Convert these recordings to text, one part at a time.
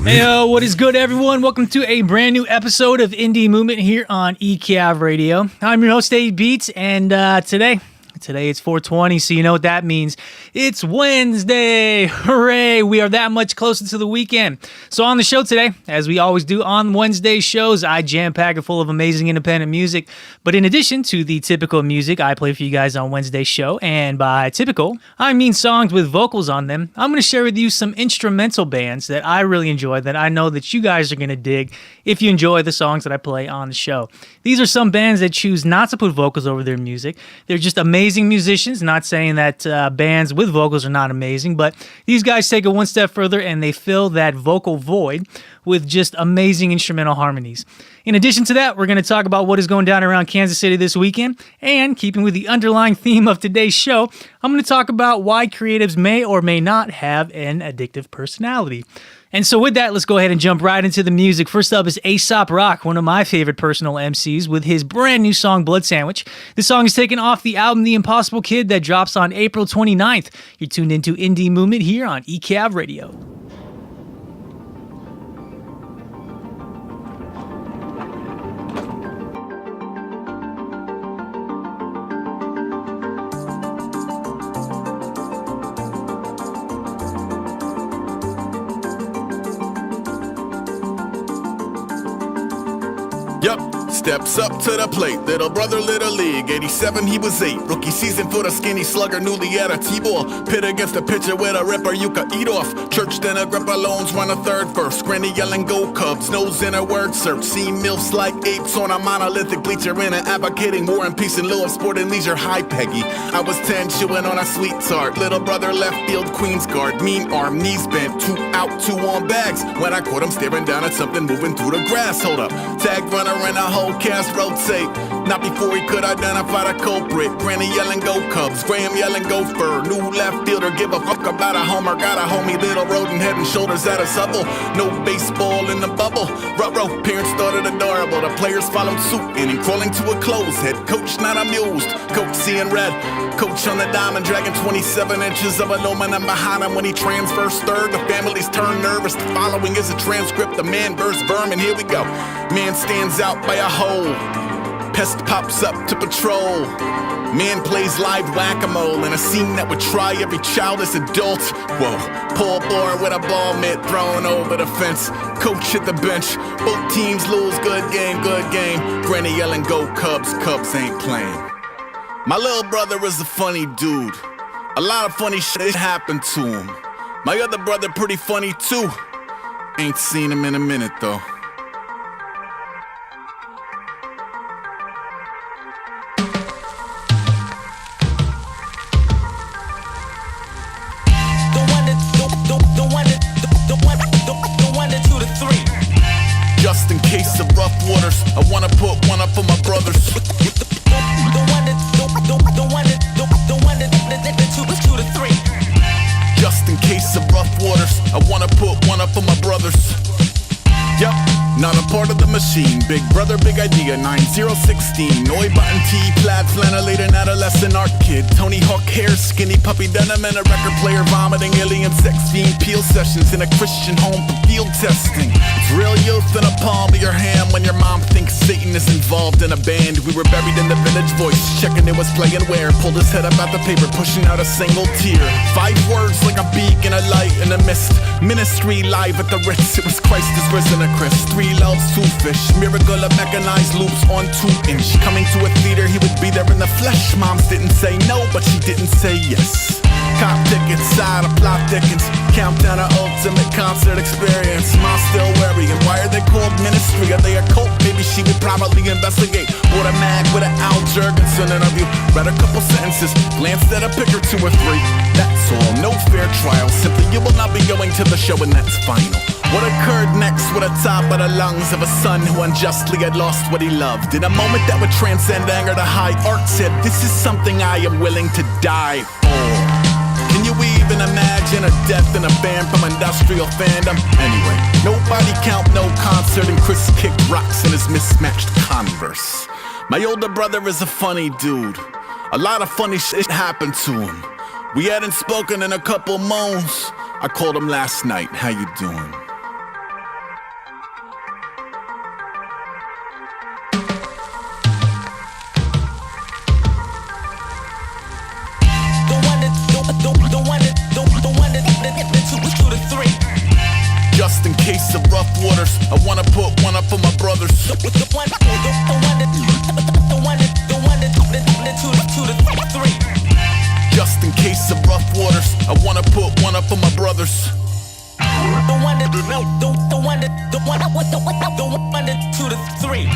Hey, what is good, everyone? Welcome to a brand new episode of Indie Movement here on eCAV Radio. I'm your host, Dave Beats, and today it's 420, so you know what that means. It's Wednesday! Hooray! We are that much closer to the weekend. So on the show today, as we always do on Wednesday shows, I jam-pack it full of amazing independent music. But in addition to the typical music I play for you guys on Wednesday's show, and by typical, I mean songs with vocals on them, I'm going to share with you some instrumental bands that I really enjoy that I know that you guys are going to dig if you enjoy the songs that I play on the show. These are some bands that choose not to put vocals over their music. They're just amazing musicians, not saying that bands with vocals are not amazing, but these guys take it one step further and they fill that vocal void with just amazing instrumental harmonies. In addition to that, we're going to talk about what is going down around Kansas City this weekend, and keeping with the underlying theme of today's show, I'm going to talk about why creatives may or may not have an addictive personality. And so with that, let's go ahead and jump right into the music. First up is Aesop, one of my favorite personal MCs, with his brand new song, Blood Sandwich. This song is taken off the album The Impossible Kid that drops on April 29th. You're tuned into Indie Movement here on eCAV Radio. Steps up to the plate, little brother, little league. 87, he was 8. Rookie season for the skinny slugger, newly at a T-ball. Pit against the pitcher with a ripper you could eat off. Church then a grip loans, run a third first. Granny yelling go Cubs, nose in a word search. Seen milfs like apes on a monolithic bleacher in an advocating war and peace in lieu of sport and leisure. Hi Peggy, I was 10 chewing on a sweet tart. Little brother left field Queens guard, mean arm, knees bent, 2 out, 2 on bags. When I caught him staring down at something moving through the grass. Hold up, tag runner and a whole cast rotate. Not before he could identify the culprit. Granny yelling go Cubs, Graham yelling go Fur. New left fielder, give a fuck about a homer. Got a homie, little rodent head and shoulders at a supple. No baseball in the bubble. Ruh-roh, parents thought it adorable. The players followed suit, inning crawling to a close. Head coach not amused, coach seeing red. Coach on the diamond, dragging 27 inches of aluminum behind him when he transfers third. The family's turned nervous. The following is a transcript. The man bursts vermin. Here we go. Man stands out by a hole. Pest pops up to patrol. Man plays live whack-a-mole in a scene that would try every childless adult. Whoa, Paul Bohr with a ball mitt thrown over the fence. Coach hit the bench. Both teams lose. Good game, good game. Granny yelling go Cubs. Cubs ain't playing. My little brother is a funny dude. A lot of funny shit happened to him. My other brother pretty funny too. Ain't seen him in a minute though. Just in case of rough waters, I wanna put one up for my brothers. Just in case of rough waters, I wanna put one up for my brothers. Yup, not a part of the machine. Big brother, big idea, 9016. Noi button tee, plaid flannelator, adolescent art kid. Tony Hawk hair, skinny puppy denim, and a record player vomiting alien sex fiend. Peel sessions in a Christian home for field testing. It's real youth in the palm of your hand when your mom thinks Satan is involved in a band. We were buried in the village voice, checking it was playing where. Pulled his head up out the paper, pushing out a single tear. 5 words like a beacon, a light in the mist. Ministry live at the Ritz. It was Christ is risen a Chris. 3 loves, 2 fish. Miracle of mechanized loops on 2-inch. Coming to a theater, he would be there in the flesh. Moms didn't say no, but she didn't say yes. Cop tickets, side of plot thickens. Countdown to ultimate concert experience. Mom still worrying, why are they called ministry? Are they a cult? Maybe she would probably investigate. Bought a mag with an Al Jurgensen interview. Read a couple sentences, glanced at a pic or 2 or 3. That's all, no fair trial. Simply you will not be going to the show and that's final. What occurred next with the top of the lungs of a son who unjustly had lost what he loved? In a moment that would transcend anger, the high art said, this is something I am willing to die for. Can you even imagine a death in a band from industrial fandom? Anyway, nobody count no concert and Chris kicked rocks in his mismatched Converse. My older brother is a funny dude. A lot of funny shit happened to him. We hadn't spoken in a couple months. I called him last night. How you doing? Just in case of rough waters, I wanna put one up for my brothers. Just in case of rough waters, I wanna put one up for my brothers. The one to the three.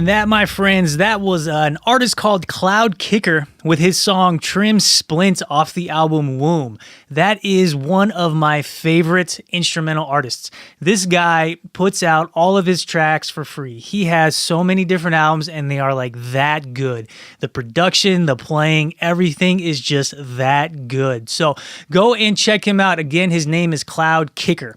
And that, my friends, that was an artist called Cloudkicker with his song Trim Splint off the album Womb. That is one of my favorite instrumental artists. This guy puts out all of his tracks for free. He has so many different albums and they are like that good. The production, the playing, everything is just that good. So go and check him out. Again, his name is Cloudkicker.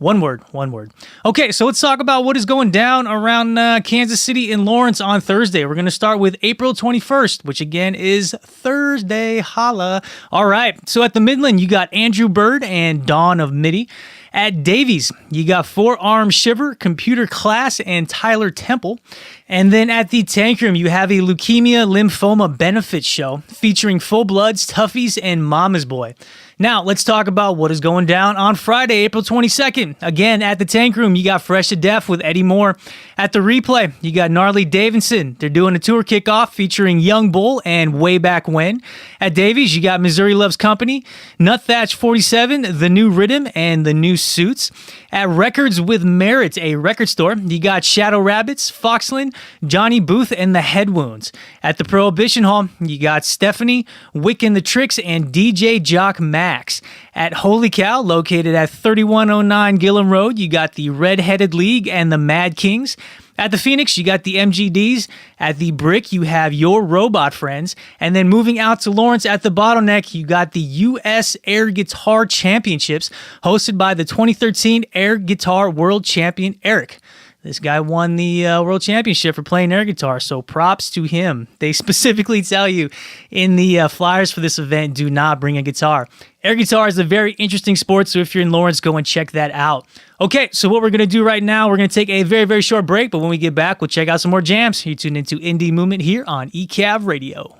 One word. Okay, so let's talk about what is going down around Kansas City and Lawrence on Thursday. We're going to start with April 21st, which again is Thursday. Holla. All right, so at the Midland, you got Andrew Bird and Dawn of MIDI. At Davies, you got Forearm Shiver, Computer Class, and Tyler Temple. And then at the Tank Room, you have a Leukemia Lymphoma Benefit Show featuring Full Bloods, Toughies, and Mama's Boy. Now, let's talk about what is going down on Friday, April 22nd. Again, at the Tank Room, you got Fresh to Death with Eddie Moore. At the replay, you got Gnarly Davidson. They're doing a tour kickoff featuring Young Bull and Way Back When. At Davies, you got Missouri Loves Company, Nutthatch 47, The New Rhythm, and The New Suits. At Records with Merit, a record store, you got Shadow Rabbits, Foxland, Johnny Booth, and The Head Wounds. At the Prohibition Hall, you got Stephanie, Wick and the Tricks, and DJ Jock Max. At Holy Cow, located at 3109 Gillum Road, you got the Red-Headed League and the Mad Kings. At the Phoenix, you got the MGDs. At the Brick, you have your Robot Friends. And then moving out to Lawrence at the Bottleneck, you got the U.S. Air Guitar Championships, hosted by the 2013 Air Guitar World Champion Eric. This guy won the World Championship for playing air guitar, so props to him. They specifically tell you in the flyers for this event, do not bring a guitar. Air guitar is a very interesting sport, so if you're in Lawrence, go and check that out. Okay, so what we're going to do right now, we're going to take a very, very short break, but when we get back, we'll check out some more jams. You're tuned into Indie Movement here on eCAV Radio.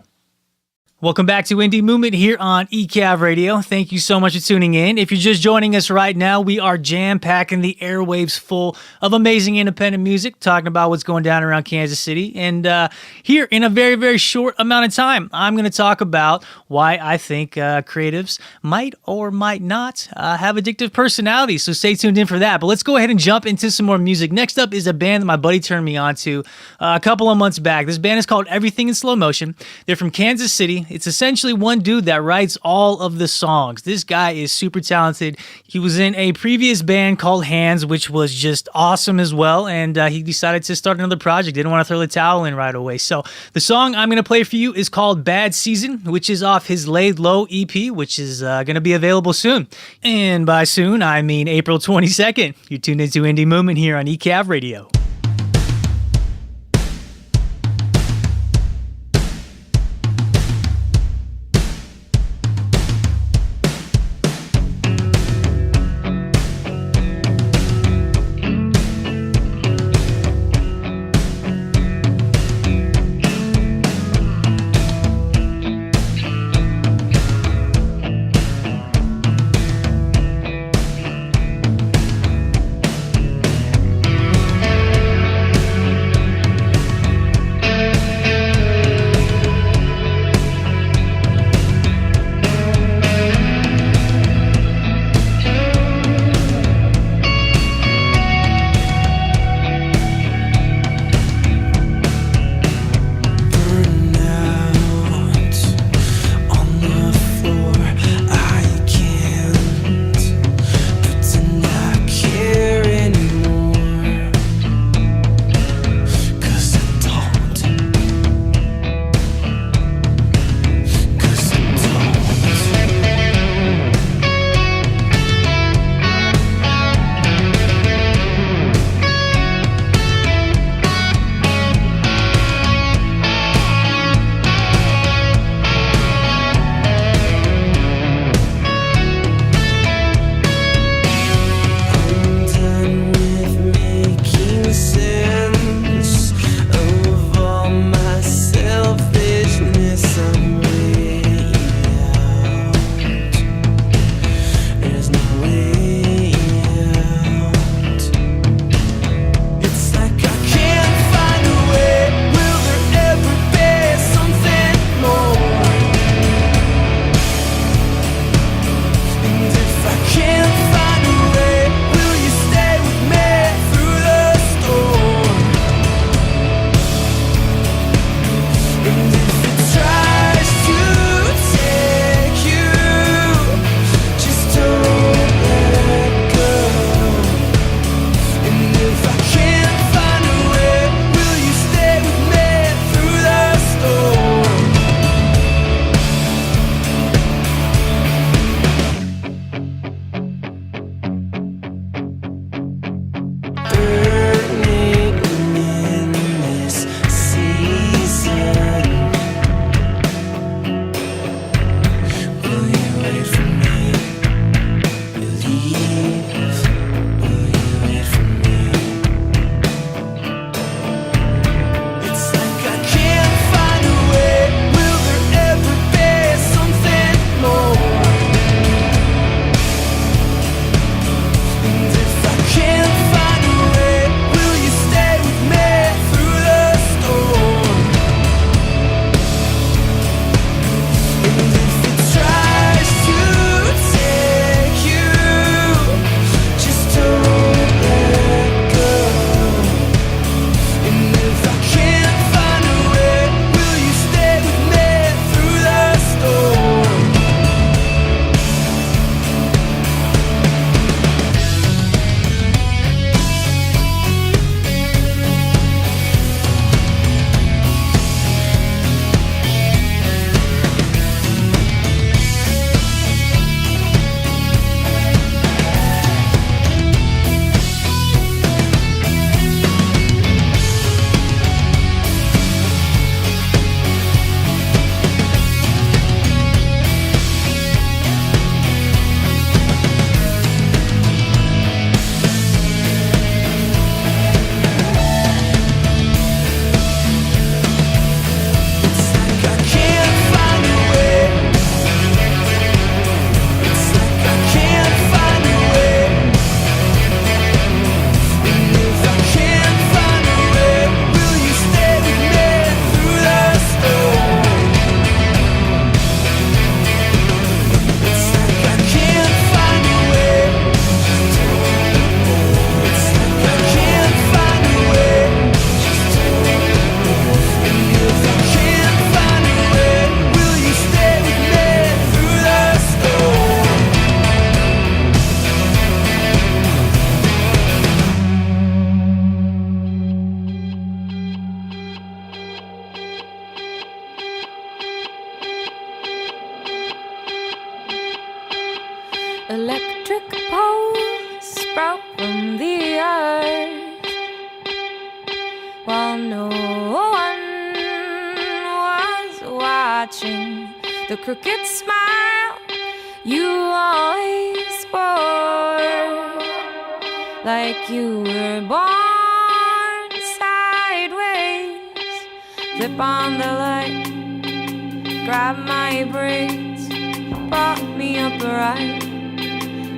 Welcome back to Indie Movement here on eCAV Radio. Thank you so much for tuning in. If you're just joining us right now, we are jam-packing the airwaves full of amazing independent music, talking about what's going down around Kansas City. And here, in a very, very short amount of time, I'm going to talk about why I think creatives might or might not have addictive personalities. So stay tuned in for that. But let's go ahead and jump into some more music. Next up is a band that my buddy turned me on to a couple of months back. This band is called Everything in Slow Motion. They're from Kansas City. It's essentially one dude that writes all of the songs. This guy is super talented. He was in a previous band called Hands, which was just awesome as well, and he decided to start another project. Didn't want to throw the towel in right away. So the song I'm going to play for you is called Bad Season, which is off his Laid Low EP, which is going to be available soon. And by soon, I mean April 22nd. You're tuned into Indie Movement here on eCAV Radio. Electric poles sprout from the earth while no one was watching. The crooked smile you always wore, like you were born sideways. Flip on the light, grab my braids, prop me upright.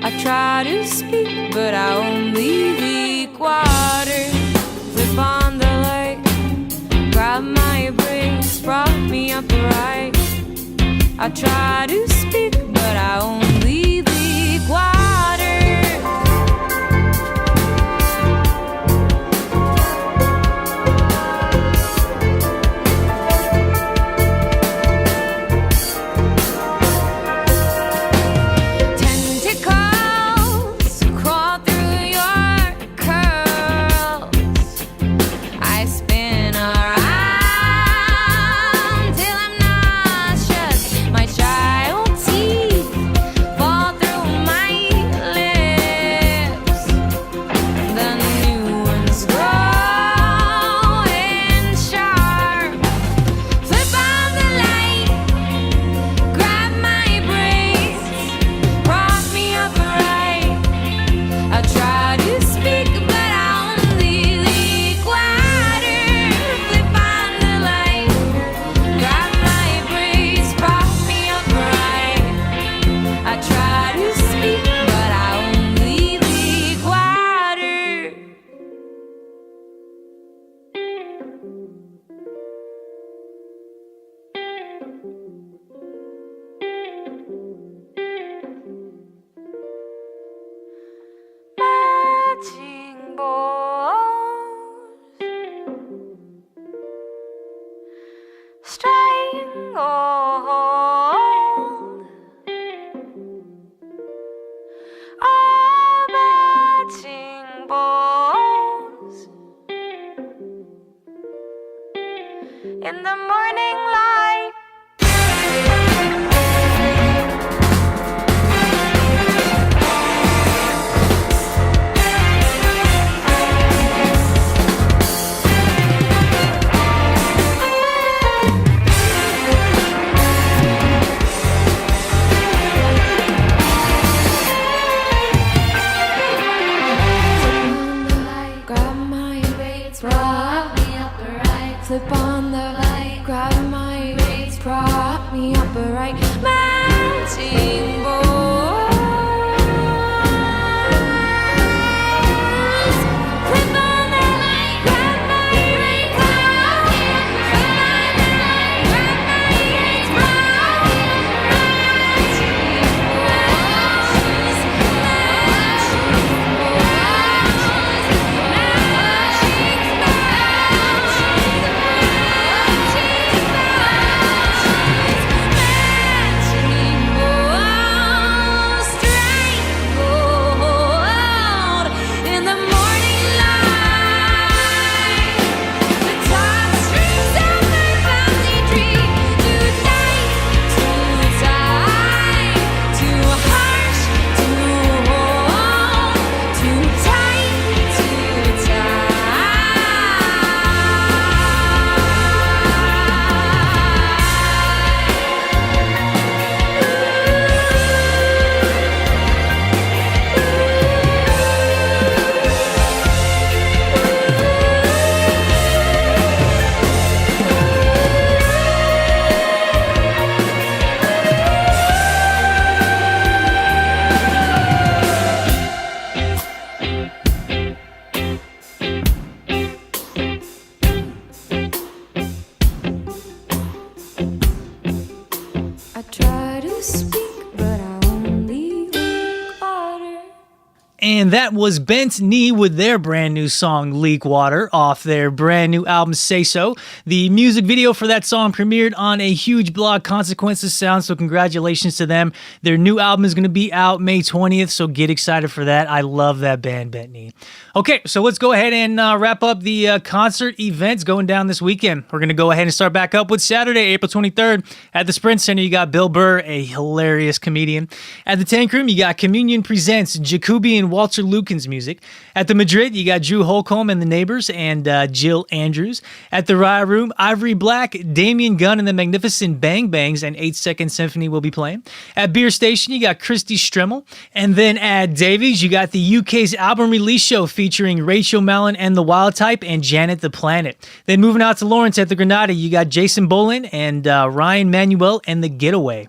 I try to speak, but I only leak water. Flip on the light, grab my braids, prop me upright. I try to speak, but I only leak water. In the morning light, grab my braids, prop me upright. Flip on the light, grab my braids, prop me upright. Matching bows. Flip on the light, grab my braids, prop me upright. Grab my braids, prop me upright. Matching bows. And that was Bent Knee with their brand new song Leak Water off their brand new album Say So. The music video for that song premiered on a huge blog, Consequences Sound, so congratulations to them. Their new album is going to be out May 20th, so get excited for that. I love that band, Bent Knee. Okay, so let's go ahead and wrap up the concert events going down this weekend. We're going to go ahead and start back up with Saturday, April 23rd. At the Sprint Center, you got Bill Burr, a hilarious comedian. At the Tank Room, you got Communion Presents Jacoby and Walter Lucan's music. At the Madrid, you got Drew Holcomb and the Neighbors and Jill Andrews. At the Riot Room, Ivory Black, Damian Gunn and the Magnificent Bang Bangs and 8 Second Symphony will be playing. At Beer Station, you got Christy Stremmel. And then at Davies, you got the UK's album release show featuring Rachel Mellon and the Wild Type and Janet the Planet. Then moving out to Lawrence at the Granada, you got Jason Bolin and Ryan Manuel and the Getaway.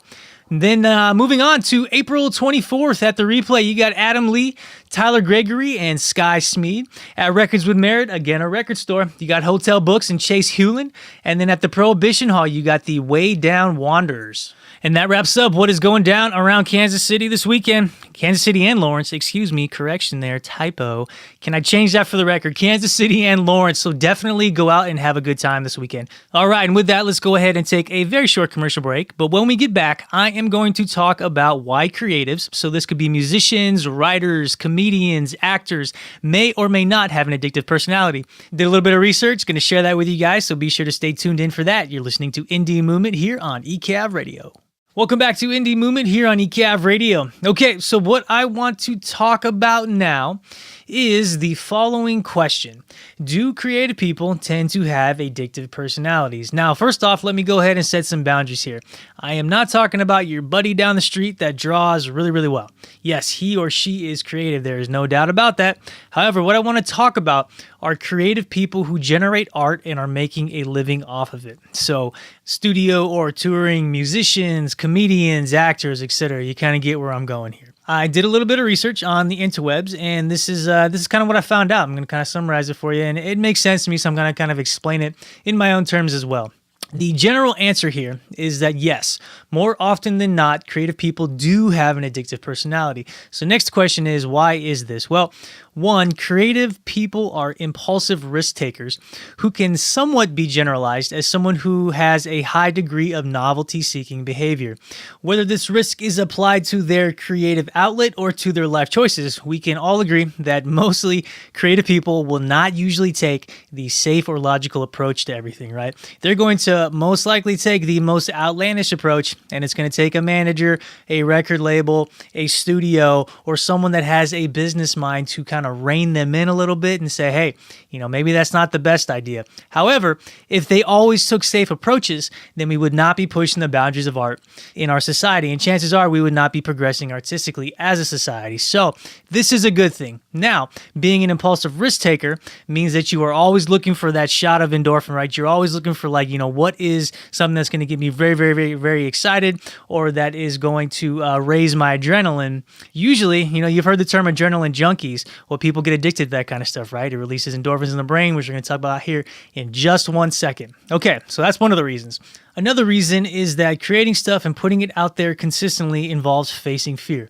Then moving on to April 24th at the Replay, you got Adam Lee, Tyler Gregory, and Sky Smead. At Records with Merit, again a record store, you got Hotel Books and Chase Hewlin. And then at the Prohibition Hall, you got the Way Down Wanderers. And that wraps up what is going down around Kansas City this weekend. Kansas City and Lawrence, excuse me, correction there, typo. Can I change that for the record? Kansas City and Lawrence, so definitely go out and have a good time this weekend. All right, and with that, let's go ahead and take a very short commercial break. But when we get back, I am going to talk about why creatives, so this could be musicians, writers, comedians, actors, may or may not have an addictive personality. Did a little bit of research, going to share that with you guys, so be sure to stay tuned in for that. You're listening to Indie Movement here on eCAV Radio. Welcome back to Indie Movement here on eCAV Radio. Okay, so what I want to talk about now is the following question. Do creative people tend to have addictive personalities? Now, first off, let me go ahead and set some boundaries here. I am not talking about your buddy down the street that draws really, really well. Yes, he or she is creative. There is no doubt about that. However, what I want to talk about are creative people who generate art and are making a living off of it. So studio or touring musicians, comedians, actors, etc. You kind of get where I'm going here. I did a little bit of research on the interwebs, and this is kind of what I found out. I'm going to kind of summarize it for you, and it makes sense to me, so I'm going to kind of explain it in my own terms as well. The general answer here is that yes, more often than not, creative people do have an addictive personality. So next question is, why is this? Well, one, creative people are impulsive risk takers who can somewhat be generalized as someone who has a high degree of novelty-seeking behavior. Whether this risk is applied to their creative outlet or to their life choices, we can all agree that mostly creative people will not usually take the safe or logical approach to everything, right? They're going to most likely take the most outlandish approach, and it's going to take a manager, a record label, a studio, or someone that has a business mind to kind of rein them in a little bit and say, hey, maybe that's not the best idea. However, if they always took safe approaches, then we would not be pushing the boundaries of art in our society, and chances are we would not be progressing artistically as a society. So this is a good thing. Now, being an impulsive risk taker means that you are always looking for that shot of endorphin, right? You're always looking for what is something that's going to get me very, very, very, very excited, or that is going to raise my adrenaline. Usually, you've heard the term adrenaline junkies. Well, people get addicted to that kind of stuff, right? It releases endorphins in the brain, which we're going to talk about here in just 1 second. Okay, so that's one of the reasons. Another reason is that creating stuff and putting it out there consistently involves facing fear.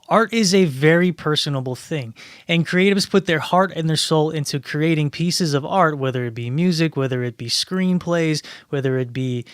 Art is a very personable thing, and creatives put their heart and their soul into creating pieces of art, whether it be music, whether it be screenplays, whether it be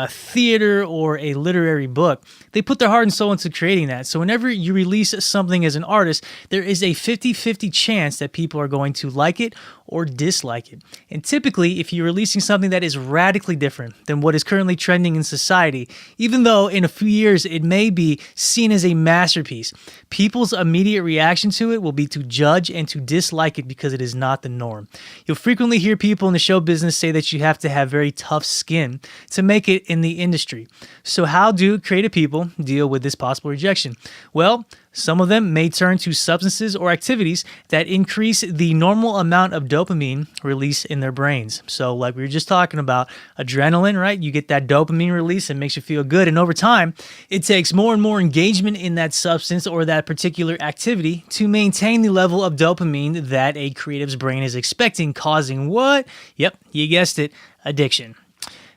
theater or a literary book. They put their heart and soul into creating that. So whenever you release something as an artist, there is a 50-50 chance that people are going to like it or dislike it. And typically, if you're releasing something that is radically different than what is currently trending in society, even though in a few years it may be seen as a masterpiece, people's immediate reaction to it will be to judge and to dislike it because it is not the norm. You'll frequently hear people in the show business say that you have to have very tough skin to make it in the industry. So how do creative people deal with this possible rejection? Well, some of them may turn to substances or activities that increase the normal amount of dopamine release in their brains. So like we were just talking about, adrenaline, right? You get that dopamine release and makes you feel good. And over time, it takes more and more engagement in that substance or that particular activity to maintain the level of dopamine that a creative's brain is expecting, causing what? Yep, you guessed it, addiction.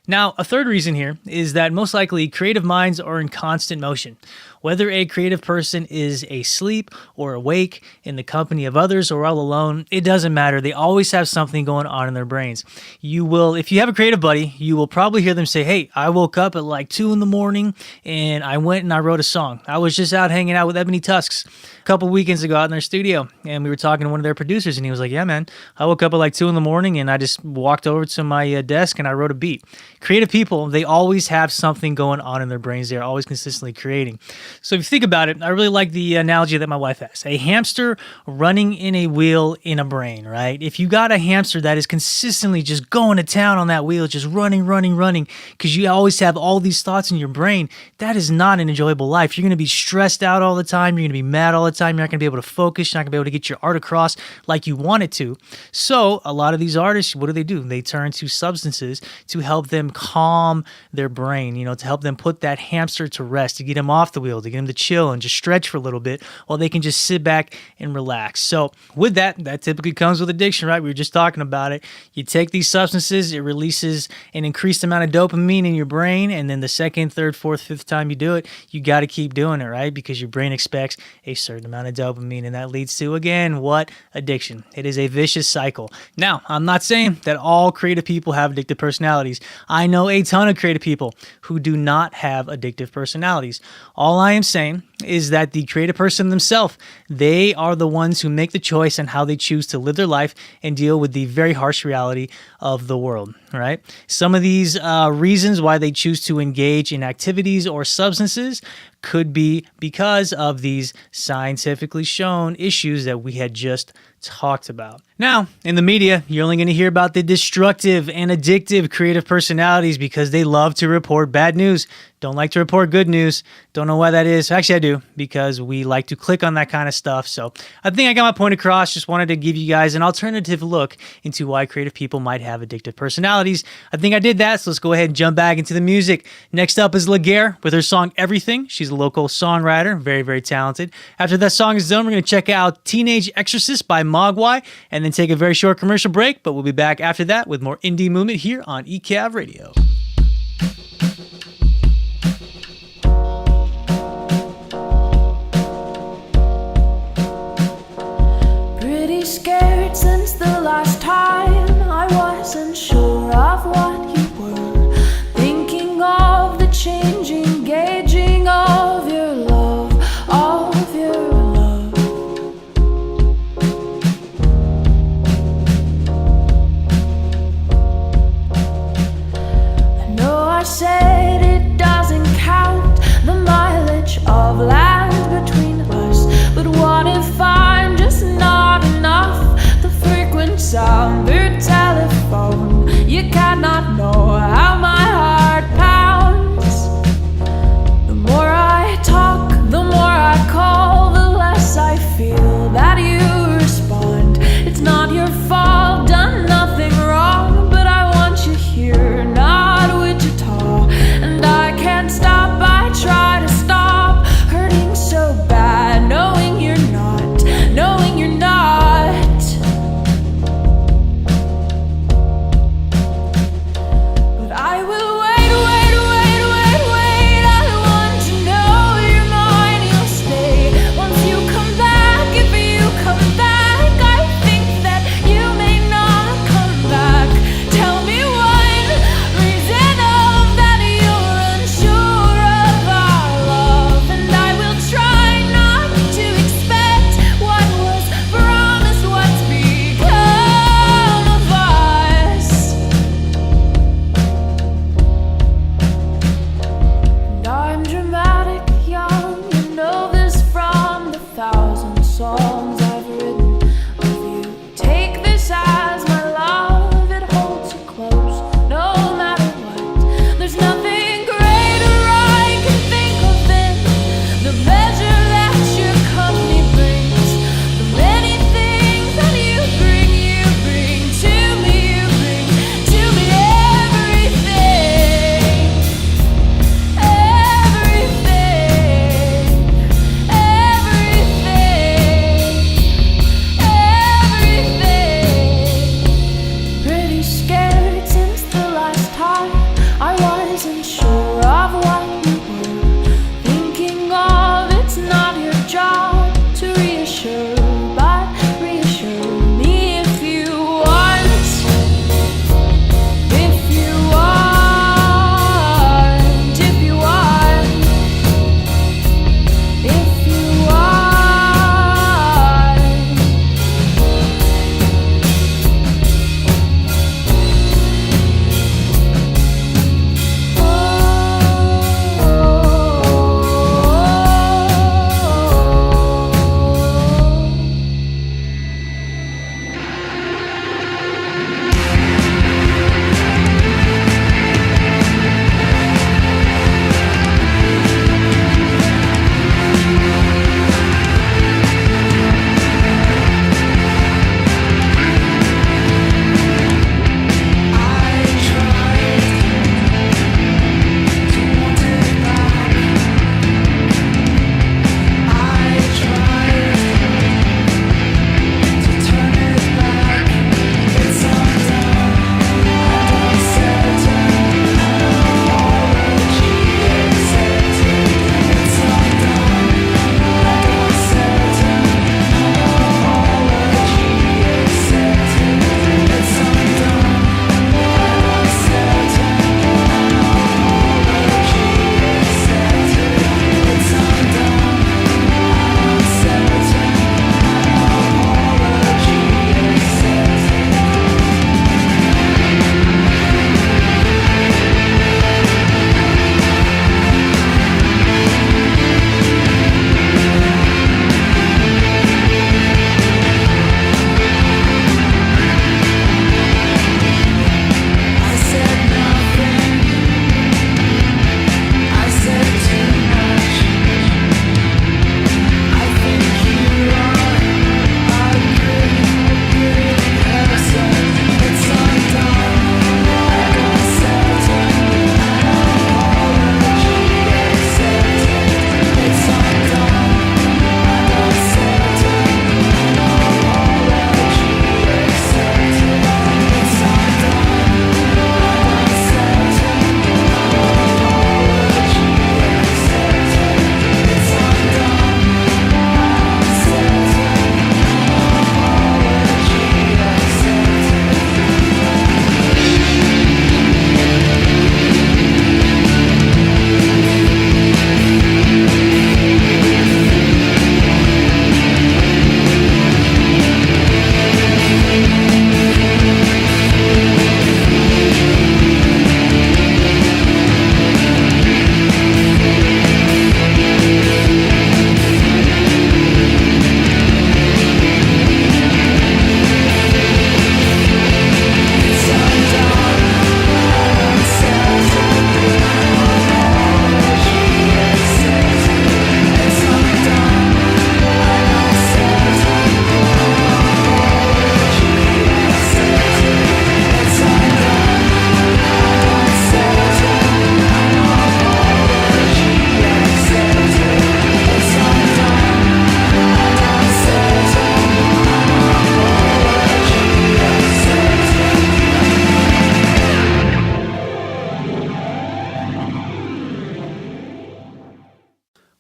Now, a third reason here is that most likely creative minds are in constant motion. Whether a creative person is asleep or awake, in the company of others or all alone, it doesn't matter. They always have something going on in their brains. You will, if you have a creative buddy, you will probably hear them say, hey, I woke up at like 2 a.m. and I went and I wrote a song. I was just out hanging out with Ebony Tusks a couple weekends ago out in their studio, and we were talking to one of their producers, and he was like, yeah, man, I woke up at like 2 a.m. and I just walked over to my desk and I wrote a beat. Creative people, they always have something going on in their brains. They're always consistently creating. So if you think about it, I really like the analogy that my wife has. A hamster running in a wheel in a brain, right? If you got a hamster that is consistently just going to town on that wheel, just running, because you always have all these thoughts in your brain, that is not an enjoyable life. You're going to be stressed out all the time. You're going to be mad all the time. You're not going to be able to focus. You're not going to be able to get your art across like you want it to. So a lot of these artists, what do? They turn to substances to help them calm their brain, to help them put that hamster to rest, to get him off the wheel, to get him to chill and just stretch for a little bit while they can just sit back and relax. So with that typically comes with addiction, right? We were just talking about it. You take these substances, it releases an increased amount of dopamine in your brain, and then the second, third, fourth, fifth time you do it, you got to keep doing it, right? Because your brain expects a certain amount of dopamine, and that leads to, again, what? Addiction. It is a vicious cycle. Now, I'm not saying that all creative people have addictive personalities. I know a ton of creative people who do not have addictive personalities. All I am saying is that the creative person themselves, they are the ones who make the choice on how they choose to live their life and deal with the very harsh reality of the world, right? Some of these reasons why they choose to engage in activities or substances could be because of these scientifically shown issues that we had just talked about. Now, in the media, you're only going to hear about the destructive and addictive creative personalities because they love to report bad news. Don't like to report good news. Don't know why that is. Actually, I do, because we like to click on that kind of stuff. So I think I got my point across. Just wanted to give you guys an alternative look into why creative people might have addictive personalities. I think I did that, so let's go ahead and jump back into the music. Next up is Guerre with her song Everything. She's a local songwriter, very, very talented. After that song is done, we're going to check out Teenage Exorcists by Mogwai and then take a very short commercial break, but we'll be back after that with more Indie Movement here on eCAV Radio. Pretty scared since the last time I wasn't sure of what you were thinking of, the changing, gauging of your love, of your love.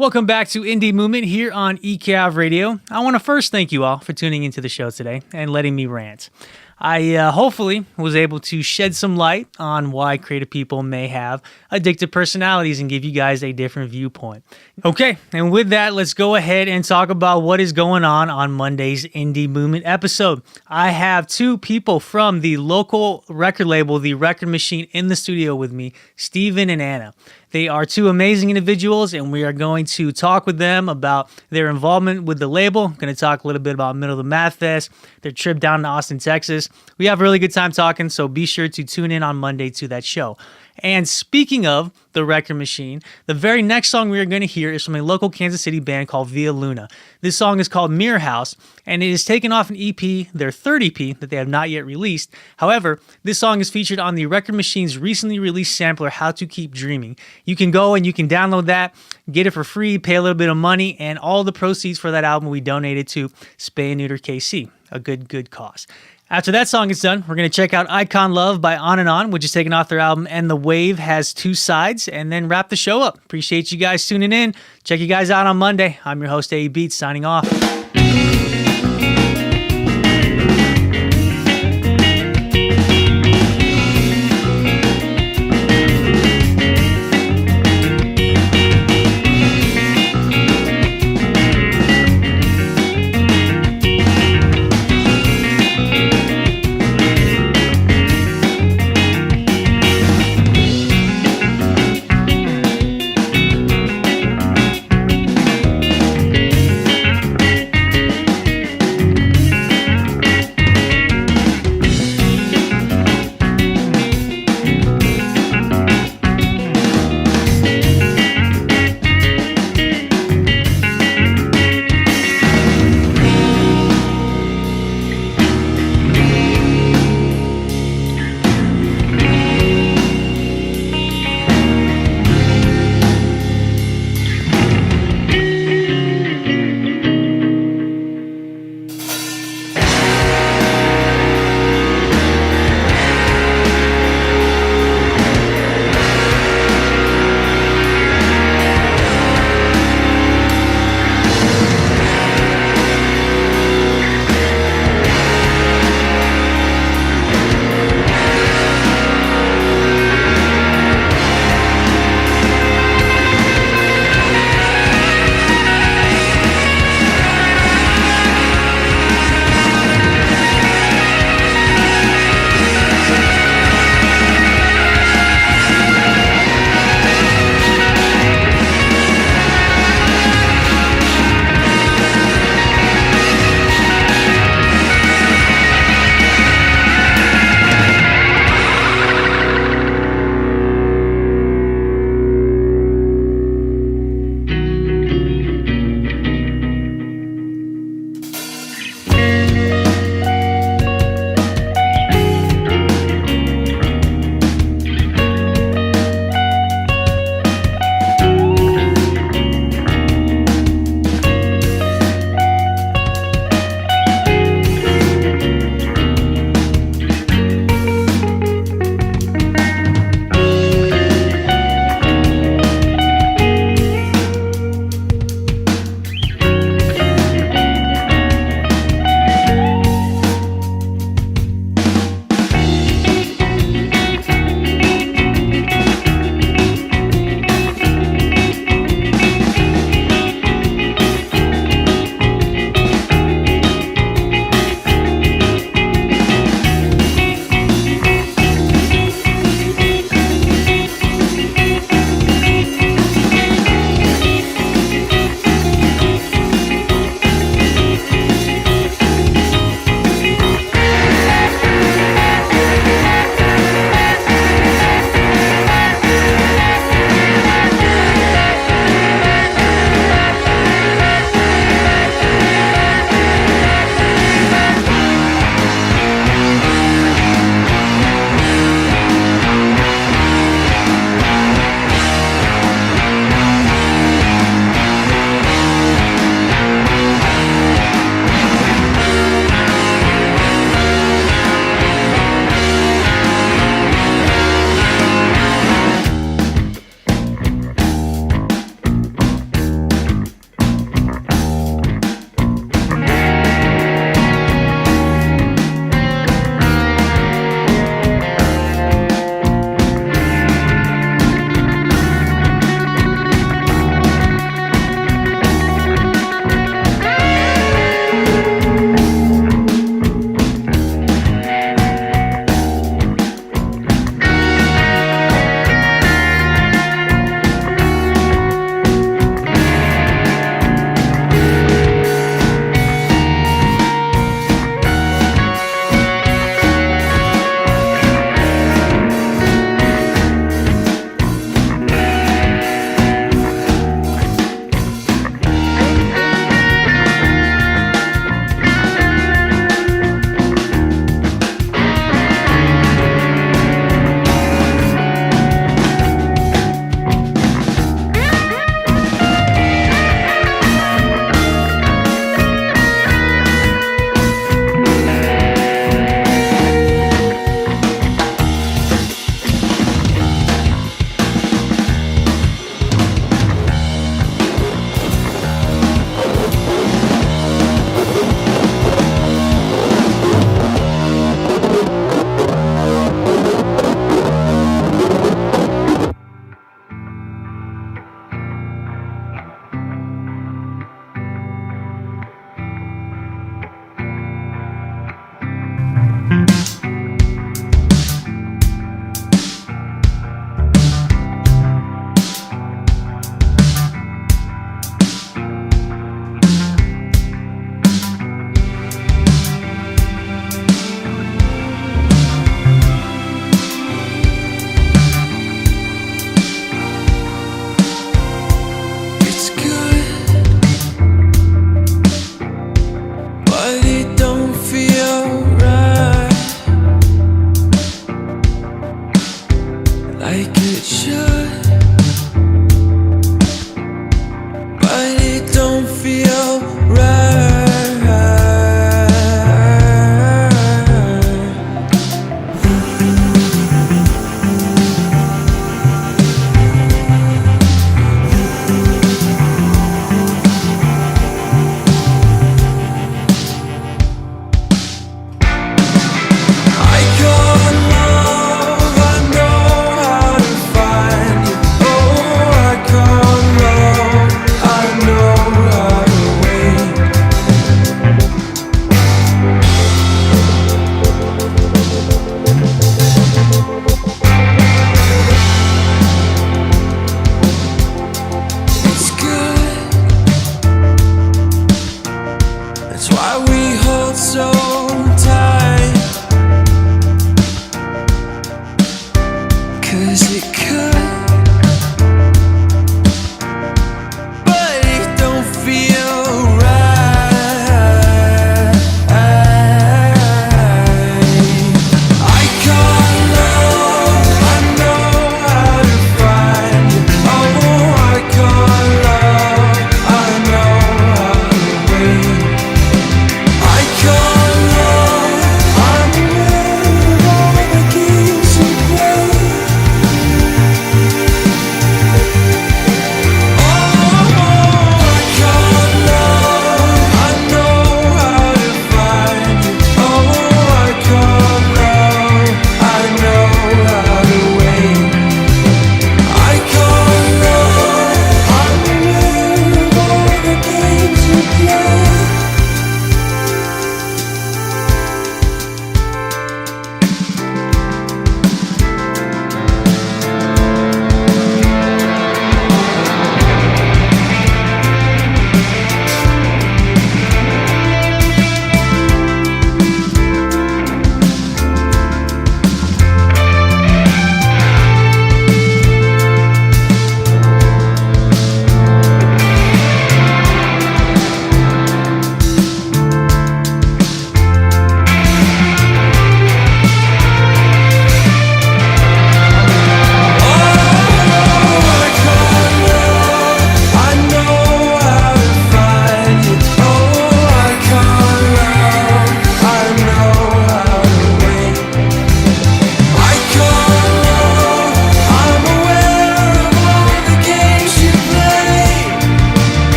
Welcome back to Indie Movement here on eCAV Radio. I want to first thank you all for tuning into the show today and letting me rant. I hopefully was able to shed some light on why creative people may have addictive personalities and give you guys a different viewpoint. Okay, and with that, let's go ahead and talk about what is going on Monday's Indie Movement episode. I have two people from the local record label, The Record Machine, in the studio with me, Steven and Anna. They are two amazing individuals, and we are going to talk with them about their involvement with the label. I'm going to talk a little bit about Middle of the Math Fest, their trip down to Austin, Texas. We have a really good time talking, so be sure to tune in on Monday to that show. And speaking of the Record Machine, the very next song we are going to hear is from a local Kansas City band called Via Luna. This song is called Mirror House, and it is taken off an EP, their third EP, that they have not yet released. However, this song is featured on the Record Machine's recently released sampler, How to Keep Dreaming. You can go and you can download that, get it for free, pay a little bit of money, and all the proceeds for that album we donated to Spay and Neuter KC, a good cause. After that song is done, we're going to check out Icon Love by On and On, which is taken off their album And the Wave Has Two Sides, and then wrap the show up. Appreciate you guys tuning in. Check you guys out on Monday. I'm your host, A. Beats, signing off.